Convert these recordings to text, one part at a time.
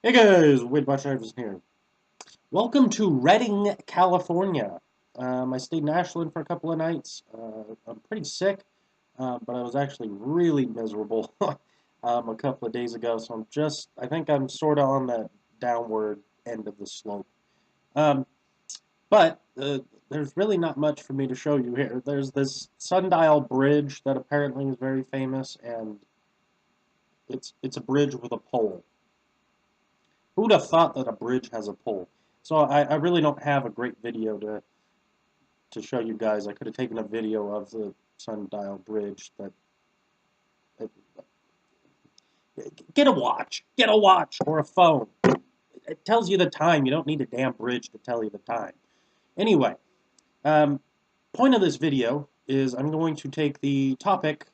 Hey guys, Wadeboshiverson here. Welcome to Redding, California. I stayed in Ashland for a couple of nights. I'm pretty sick, but I was actually really miserable a couple of days ago, so I think I'm sort of on the downward end of the slope. Um, but there's really not much for me to show you here. There's this sundial bridge that apparently is very famous, and it's a bridge with a pole. Who'd have thought that a bridge has a pole? So I really don't have a great video to show you guys. I could have taken a video of the sundial bridge that get a watch or a phone. It tells you the time. You don't need a damn bridge to tell you the time. Anyway, um, point of this video is I'm going to take the topic,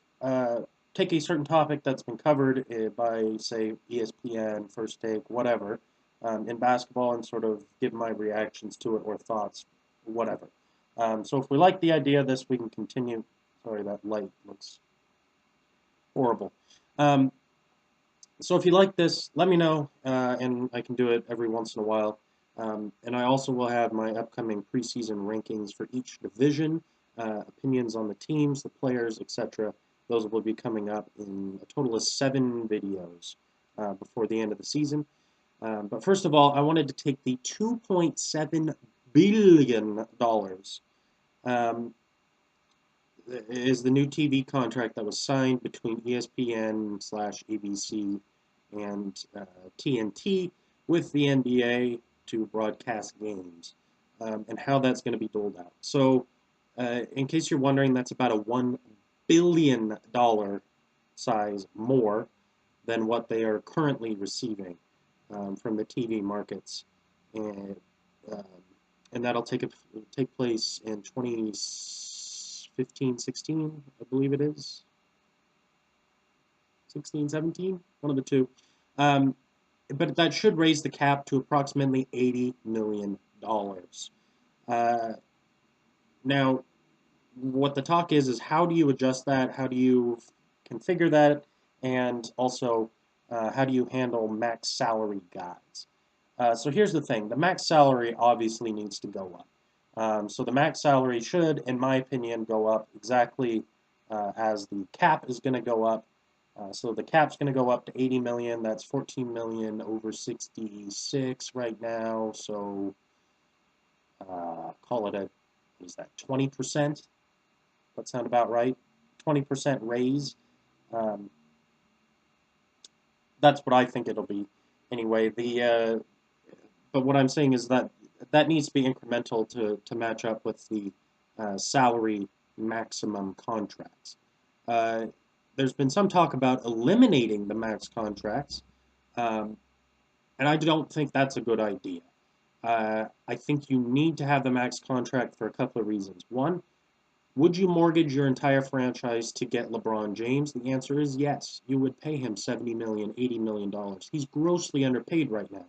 take a certain topic that's been covered by, say, ESPN, First Take, whatever, in basketball and sort of give my reactions to it or thoughts, whatever. So if we like the idea of this, we can continue. Sorry, that light looks horrible. Um, so if you like this, let me know, and I can do it every once in a while. And I also will have my upcoming preseason rankings for each division, opinions on the teams, the players, etc. Those will be coming up in a total of 7 videos before the end of the season. But first of all, I wanted to take the $2.7 billion is the new TV contract that was signed between ESPN/ABC and TNT with the NBA to broadcast games, and how that's going to be doled out. So, in case you're wondering, that's about a $1 billion size more than what they are currently receiving from the TV markets, and um, that'll take place in 2015, 16, I believe it is. 16, 17, one of the two. Um, but that should raise the cap to approximately $80 million. Uh, Now, what the talk is how do you adjust that? How do you configure that? And also, how do you handle max salary guys? So here's the thing. The max salary obviously needs to go up. So the max salary should, in my opinion, go up exactly as the cap is going to go up. So the cap's going to go up to 80 million. That's 14 million over 66 right now. So call it a, what is that, 20%? That sound about right? 20% raise. Um, that's what I think it'll be. Anyway, but what I'm saying is that that needs to be incremental to match up with the salary maximum contracts. Uh, there's been some talk about eliminating the max contracts, um, and I don't think that's a good idea. I think you need to have the max contract for a couple of reasons. One, would you mortgage your entire franchise to get LeBron James? The answer is yes. You would pay him $70 million, $80 million. He's grossly underpaid right now.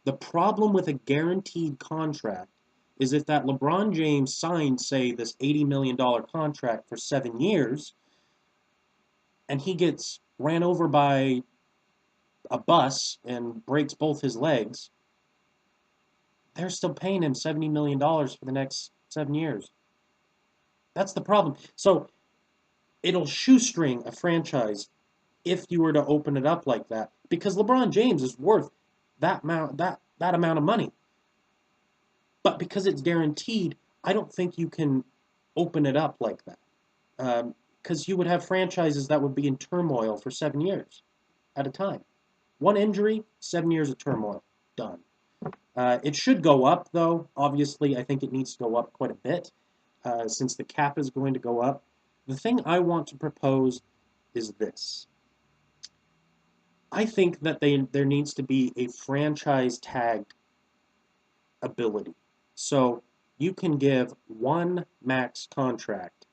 The problem with a guaranteed contract is if that LeBron James signed, say, this $80 million contract for 7 years, and he gets ran over by a bus and breaks both his legs, they're still paying him $70 million for the next 7 years. That's the problem. So it'll shoestring a franchise if you were to open it up like that, because LeBron James is worth that amount of money. But because it's guaranteed, I don't think you can open it up like that. Because you would have franchises that would be in turmoil for 7 years at a time. One injury, 7 years of turmoil, done. It should go up, though. Obviously, I think it needs to go up quite a bit, since the cap is going to go up. The thing I want to propose is this. I think that there needs to be a franchise tagged ability. So you can give one max contract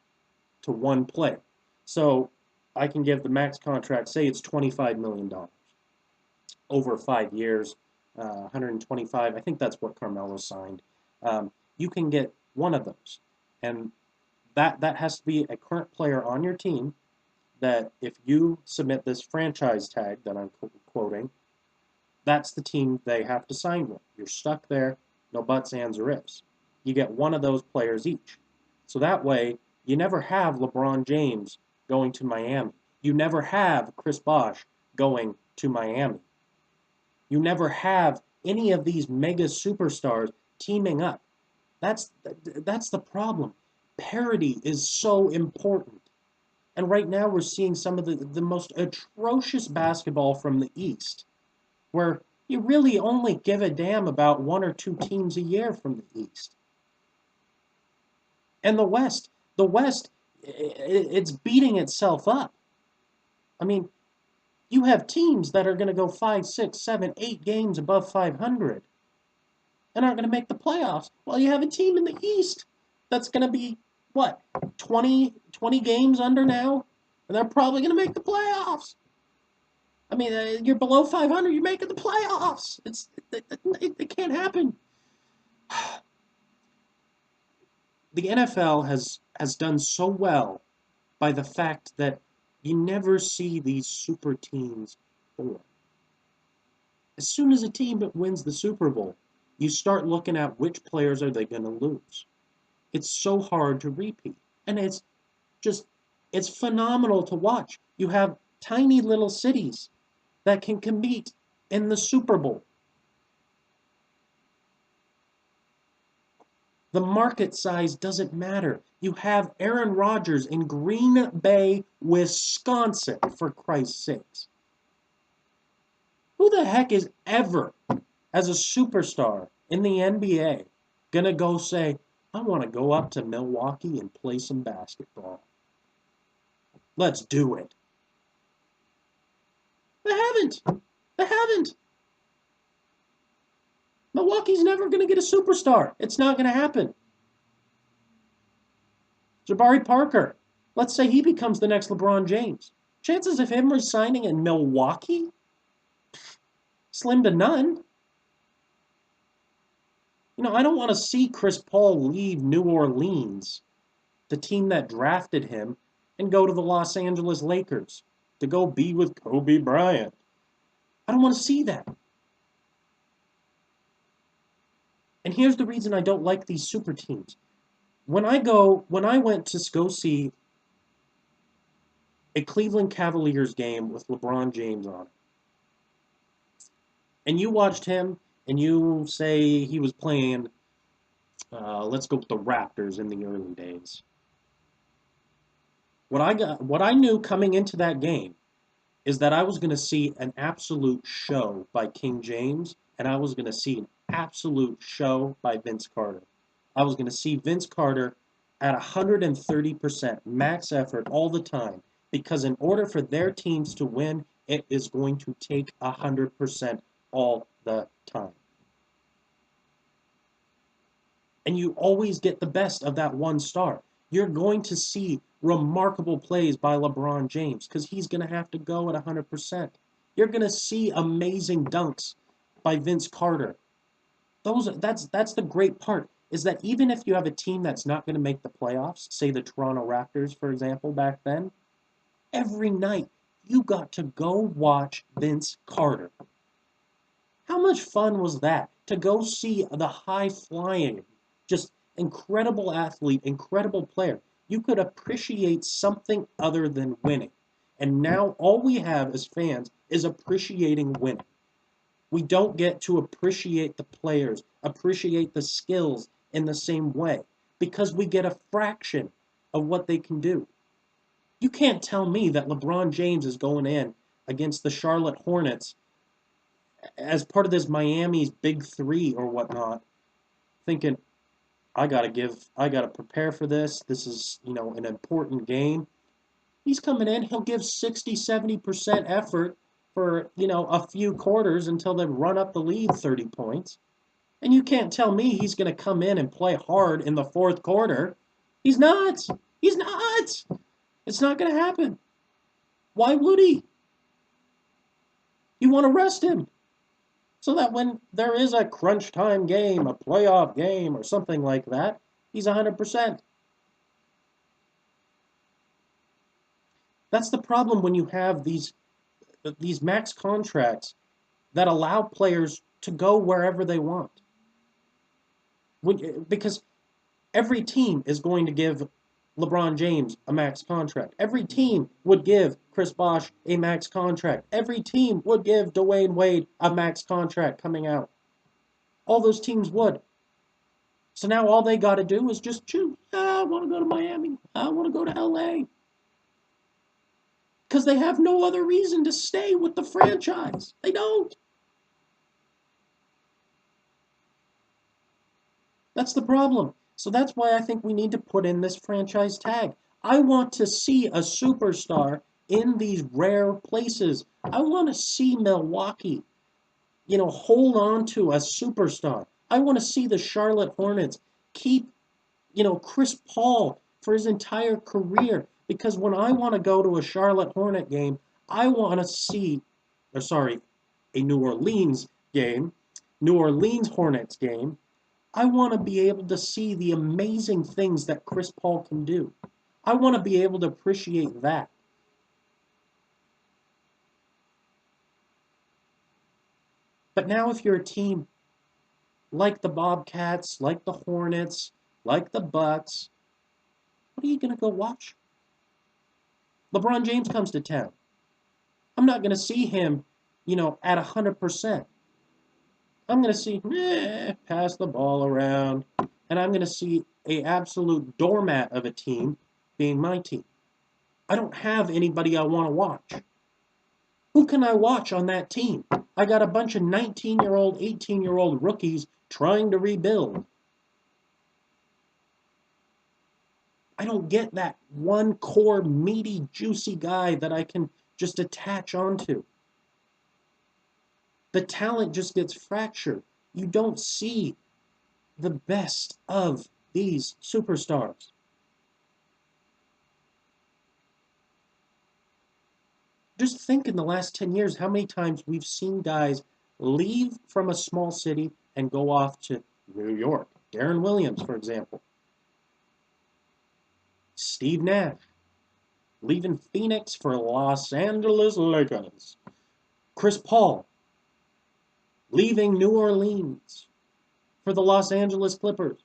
to one player. So I can give the max contract, say it's $25 million over 5 years, 125. I think that's what Carmelo signed. You can get one of those, and that has to be a current player on your team. That if you submit this franchise tag that I'm quoting, That's the team they have to sign with. You're stuck there, no buts, ands, or ifs. You get one of those players each. So that way, you never have LeBron James going to Miami. You never have Chris Bosh going to Miami. You never have any of these mega superstars teaming up. That's the problem. Parity is so important. And right now we're seeing some of the most atrocious basketball from the East, where you really only give a damn about one or two teams a year from the East. And the West, it's beating itself up. I mean, you have teams that are going to go 5, 6, 7, 8 games above 500 and aren't going to make the playoffs. Well, you have a team in the East that's going to be, what, 20 games under now? And they're probably going to make the playoffs. I mean, you're below 500, you're making the playoffs. It can't happen. The NFL has done so well by the fact that you never see these super teams form. As soon as a team wins the Super Bowl, you start looking at which players are they going to lose. It's so hard to repeat. And it's phenomenal to watch. You have tiny little cities that can compete in the Super Bowl. The market size doesn't matter. You have Aaron Rodgers in Green Bay, Wisconsin, for Christ's sakes. Who the heck is ever, as a superstar in the NBA, gonna go say, I want to go up to Milwaukee and play some basketball? Let's do it. They haven't. They haven't. Milwaukee's never going to get a superstar. It's not going to happen. Jabari Parker, let's say he becomes the next LeBron James. Chances of him resigning in Milwaukee? Slim to none. I don't want to see Chris Paul leave New Orleans, the team that drafted him, and go to the Los Angeles Lakers to go be with Kobe Bryant. I don't want to see that. And here's the reason I don't like these super teams. When I went to go see a Cleveland Cavaliers game with LeBron James on it, and you watched him, and you say he was playing, let's go with the Raptors in the early days. What I knew coming into that game is that I was going to see an absolute show by King James, and I was going to see an absolute show by Vince Carter. I was going to see Vince Carter at 130% max effort all the time, because in order for their teams to win, it is going to take 100% all the time. And you always get the best of that one star. You're going to see remarkable plays by LeBron James because he's going to have to go at 100%. You're going to see amazing dunks by Vince Carter. That's the great part, is that even if you have a team that's not going to make the playoffs, say the Toronto Raptors, for example, back then, every night you got to go watch Vince Carter. How much fun was that? To go see the high-flying, just incredible athlete, incredible player. You could appreciate something other than winning. And now all we have as fans is appreciating winning. We don't get to appreciate the players, appreciate the skills in the same way, because we get a fraction of what they can do. You can't tell me that LeBron James is going in against the Charlotte Hornets as part of this Miami's big three or whatnot, thinking, I gotta prepare for this. This is, an important game. He's coming in, he'll give 60, 70% effort for, a few quarters until they run up the lead 30 points. And you can't tell me he's going to come in and play hard in the fourth quarter. He's not. He's not. It's not going to happen. Why would he? You want to rest him so that when there is a crunch time game, a playoff game, or something like that, he's 100%. That's the problem when you have these max contracts that allow players to go wherever they want. Because every team is going to give LeBron James a max contract. Every team would give Chris Bosh a max contract. Every team would give Dwayne Wade a max contract coming out. All those teams would. So now all they got to do is just choose. I want to go to Miami. I want to go to LA. Because they have no other reason to stay with the franchise. They don't. That's the problem. So that's why I think we need to put in this franchise tag. I want to see a superstar in these rare places. I want to see Milwaukee, hold on to a superstar. I want to see the Charlotte Hornets keep, Chris Paul for his entire career. Because when I want to go to a Charlotte Hornet game, I want to see, a New Orleans game, New Orleans Hornets game. I want to be able to see the amazing things that Chris Paul can do. I want to be able to appreciate that. But now if you're a team like the Bobcats, like the Hornets, like the Bucks, what are you going to go watch? LeBron James comes to town. I'm not going to see him, at 100%. I'm going to see, pass the ball around. And I'm going to see an absolute doormat of a team being my team. I don't have anybody I want to watch. Who can I watch on that team? I got a bunch of 19-year-old, 18-year-old rookies trying to rebuild. I don't get that one core, meaty, juicy guy that I can just attach onto. The talent just gets fractured. You don't see the best of these superstars. Just think in the last 10 years how many times we've seen guys leave from a small city and go off to New York. Darren Williams, for example. Steve Nash, leaving Phoenix for Los Angeles Lakers. Chris Paul, leaving New Orleans for the Los Angeles Clippers.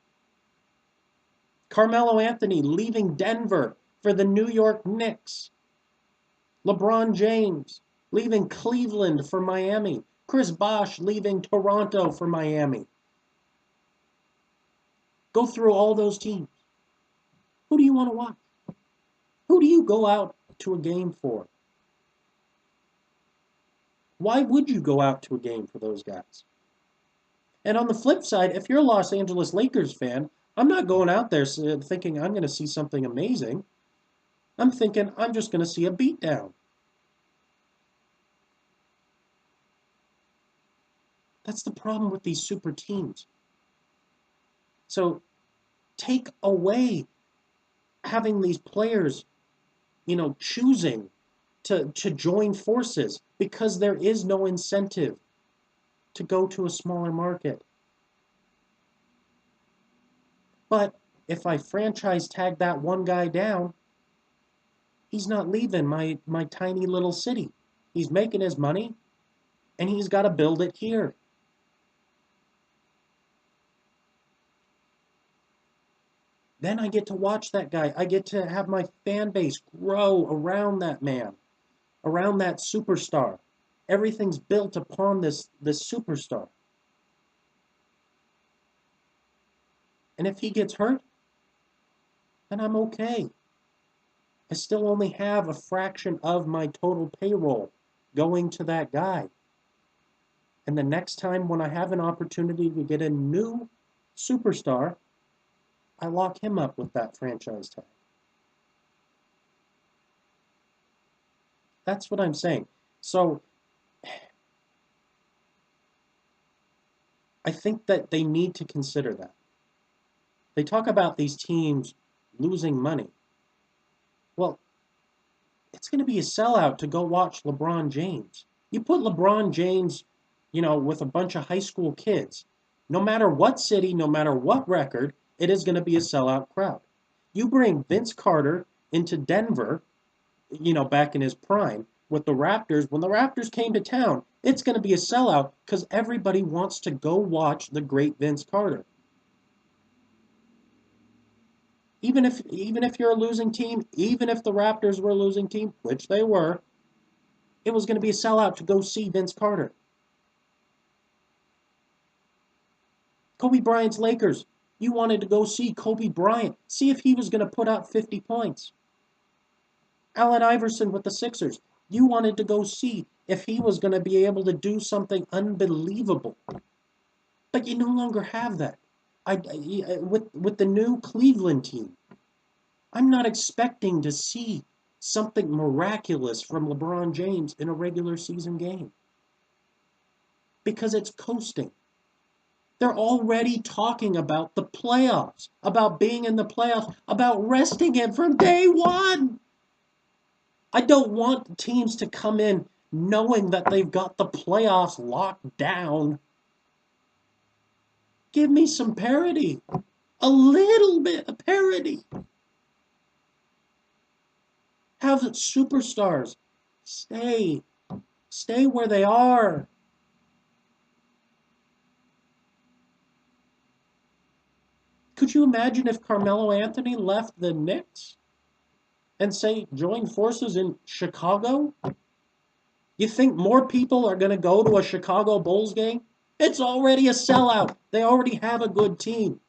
Carmelo Anthony, leaving Denver for the New York Knicks. LeBron James, leaving Cleveland for Miami. Chris Bosh, leaving Toronto for Miami. Go through all those teams. Who do you want to watch? Who do you go out to a game for? Why would you go out to a game for those guys? And on the flip side, if you're a Los Angeles Lakers fan, I'm not going out there thinking I'm going to see something amazing. I'm thinking I'm just going to see a beatdown. That's the problem with these super teams. So take away having these players, choosing to join forces because there is no incentive to go to a smaller market. But if I franchise tag that one guy down, he's not leaving my tiny little city. He's making his money, and he's got to build it here. Then I get to watch that guy. I get to have my fan base grow around that man, around that superstar. Everything's built upon this superstar. And if he gets hurt, then I'm okay. I still only have a fraction of my total payroll going to that guy. And the next time when I have an opportunity to get a new superstar, I lock him up with that franchise tag. That's what I'm saying. So I think that they need to consider that. They talk about these teams losing money. Well, it's going to be a sellout to go watch LeBron James. You put LeBron James, with a bunch of high school kids. No matter what city, no matter what record, it is going to be a sellout crowd. You bring Vince Carter into Denver, back in his prime. with the Raptors, when the Raptors came to town, it's going to be a sellout because everybody wants to go watch the great Vince Carter. Even if you're a losing team, even if the Raptors were a losing team, which they were, it was going to be a sellout to go see Vince Carter. Kobe Bryant's Lakers. You wanted to go see Kobe Bryant. See if he was going to put up 50 points. Allen Iverson with the Sixers. You wanted to go see if he was going to be able to do something unbelievable. But you no longer have that. With the new Cleveland team, I'm not expecting to see something miraculous from LeBron James in a regular season game. Because it's coasting. They're already talking about the playoffs, about being in the playoffs, about resting him from day one. I don't want teams to come in knowing that they've got the playoffs locked down. Give me some parity. A little bit of parity. Have superstars stay where they are. Could you imagine if Carmelo Anthony left the Knicks and say joined forces in Chicago? You think more people are going to go to a Chicago Bulls game? It's already a sellout. They already have a good team.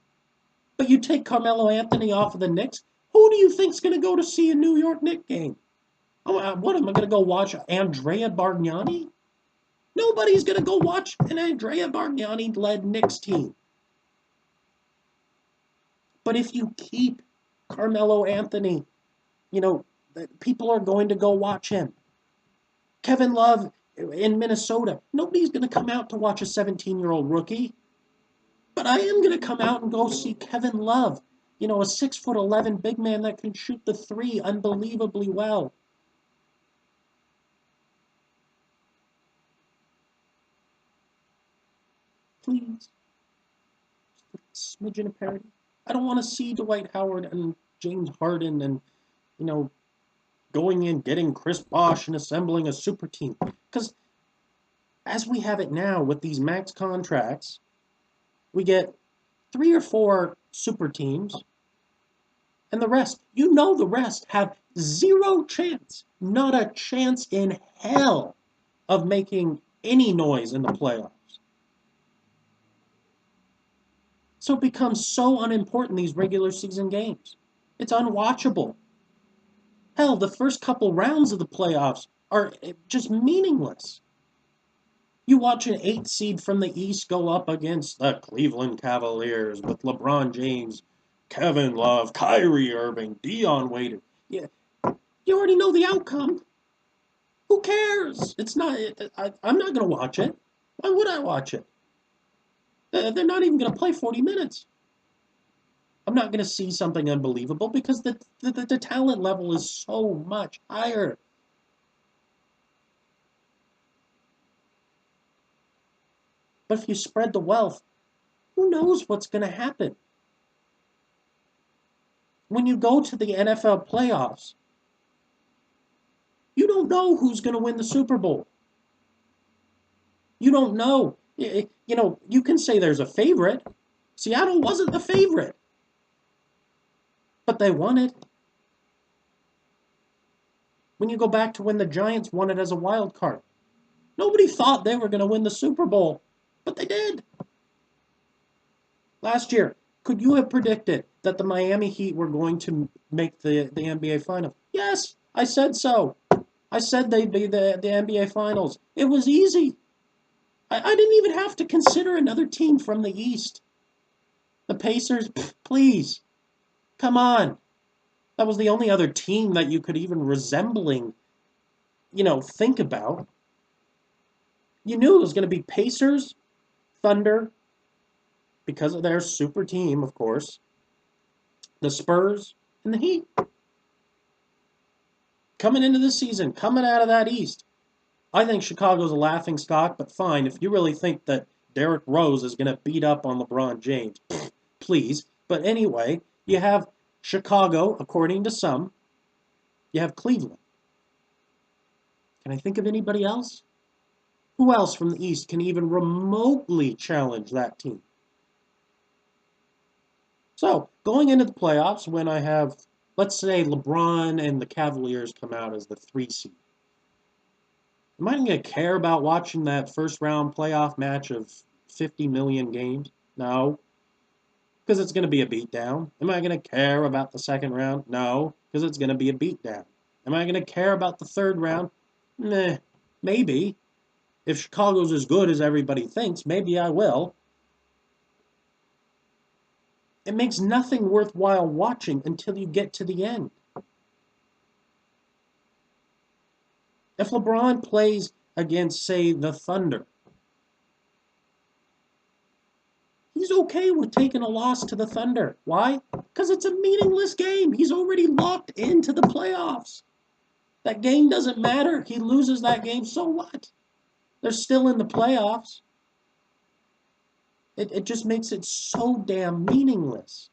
But you take Carmelo Anthony off of the Knicks, who do you think's going to go to see a New York Knicks game? What, am I going to go watch Andrea Bargnani? Nobody's going to go watch an Andrea Bargnani-led Knicks team. But if you keep Carmelo Anthony, people are going to go watch him. Kevin Love in Minnesota, nobody's going to come out to watch a 17-year-old rookie. But I am going to come out and go see Kevin Love, a 6'11" big man that can shoot the three unbelievably well. Please. Just a smidgen of parity. I don't want to see Dwight Howard and James Harden and, going in, getting Chris Bosh and assembling a super team. Because as we have it now with these max contracts, we get 3 or 4 super teams, and the rest, the rest have zero chance, not a chance in hell of making any noise in the playoffs. So it becomes so unimportant, these regular season games. It's unwatchable. Hell, the first couple rounds of the playoffs are just meaningless. You watch an 8 seed from the East go up against the Cleveland Cavaliers with LeBron James, Kevin Love, Kyrie Irving, Dion Waiters. Yeah, you already know the outcome. Who cares? It's not. I'm not going to watch it. Why would I watch it? They're not even going to play 40 minutes. I'm not going to see something unbelievable because the talent level is so much higher. But if you spread the wealth, who knows what's going to happen? When you go to the NFL playoffs, you don't know who's going to win the Super Bowl. You don't know. You can say there's a favorite. Seattle wasn't the favorite. But they won it. When you go back to when the Giants won it as a wild card, nobody thought they were going to win the Super Bowl, but they did. Last year, could you have predicted that the Miami Heat were going to make the NBA Finals? Yes, I said so. I said they'd be the NBA Finals. It was easy. I didn't even have to consider another team from the East. The Pacers, please, come on. That was the only other team that you could even resembling, think about. You knew it was going to be Pacers, Thunder, because of their super team, of course, the Spurs, and the Heat. Coming into the season, coming out of that East, I think Chicago's a laughingstock, but fine. If you really think that Derrick Rose is going to beat up on LeBron James, please. But anyway, you have Chicago, according to some. You have Cleveland. Can I think of anybody else? Who else from the East can even remotely challenge that team? So, going into the playoffs, when I have, let's say, LeBron and the Cavaliers come out as the 3 seed, am I going to care about watching that first round playoff match of 50 million games? No, because it's going to be a beatdown. Am I going to care about the second round? No, because it's going to be a beatdown. Am I going to care about the third round? Meh, maybe. If Chicago's as good as everybody thinks, maybe I will. It makes nothing worthwhile watching until you get to the end. If LeBron plays against, say, the Thunder, he's okay with taking a loss to the Thunder. Why? Because it's a meaningless game. He's already locked into the playoffs. That game doesn't matter. He loses that game, so what? They're still in the playoffs. It just makes it so damn meaningless.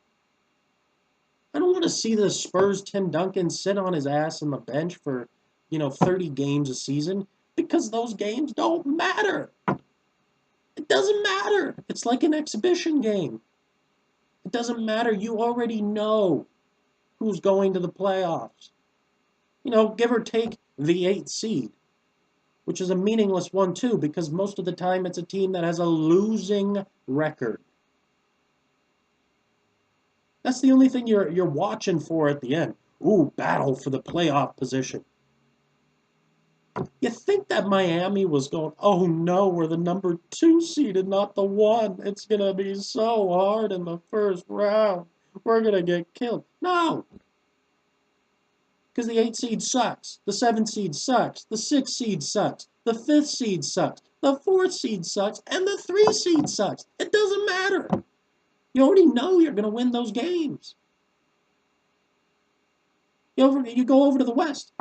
I don't want to see the Spurs Tim Duncan sit on his ass on the bench for, 30 games a season, because those games don't matter. It doesn't matter. It's like an exhibition game. It doesn't matter. You already know who's going to the playoffs. Give or take the 8th seed, which is a meaningless one too, because most of the time it's a team that has a losing record. That's the only thing you're watching for at the end. Ooh, battle for the playoff position. You think that Miami was going, oh no, we're the number 2 seed and not the 1. It's going to be so hard in the first round. We're going to get killed. No. Because the 8th seed sucks. The 7th seed sucks. The 6th seed sucks. The 5th seed sucks. The 4th seed sucks. And the 3 seed sucks. It doesn't matter. You already know you're going to win those games. You go over to the West.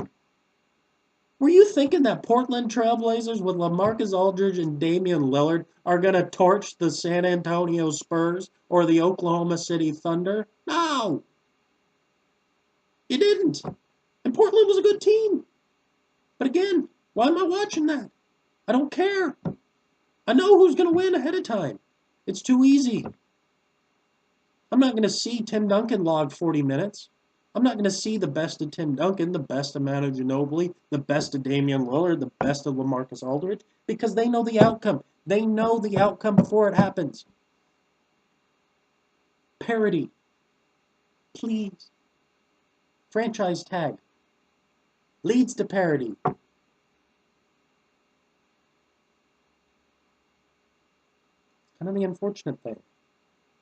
Were you thinking that Portland Trailblazers with LaMarcus Aldridge and Damian Lillard are going to torch the San Antonio Spurs or the Oklahoma City Thunder? No. You didn't. And Portland was a good team. But again, why am I watching that? I don't care. I know who's going to win ahead of time. It's too easy. I'm not going to see Tim Duncan log 40 minutes. I'm not going to see the best of Tim Duncan, the best of Manu Ginobili, the best of Damian Lillard, the best of LaMarcus Aldridge, because they know the outcome. They know the outcome before it happens. Parody. Please. Franchise tag. Leads to parody. Kind of the unfortunate thing.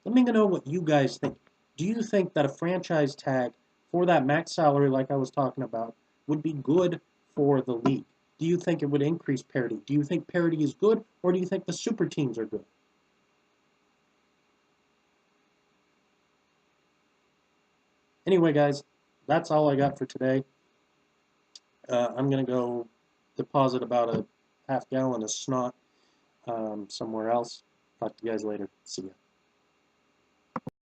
Let me know what you guys think. Do you think that a franchise tag for that max salary, like I was talking about, would be good for the league? Do you think it would increase parity? Do you think parity is good, or do you think the super teams are good? Anyway, guys, that's all I got for today. I'm going to go deposit about a half gallon of snot somewhere else. Talk to you guys later. See ya.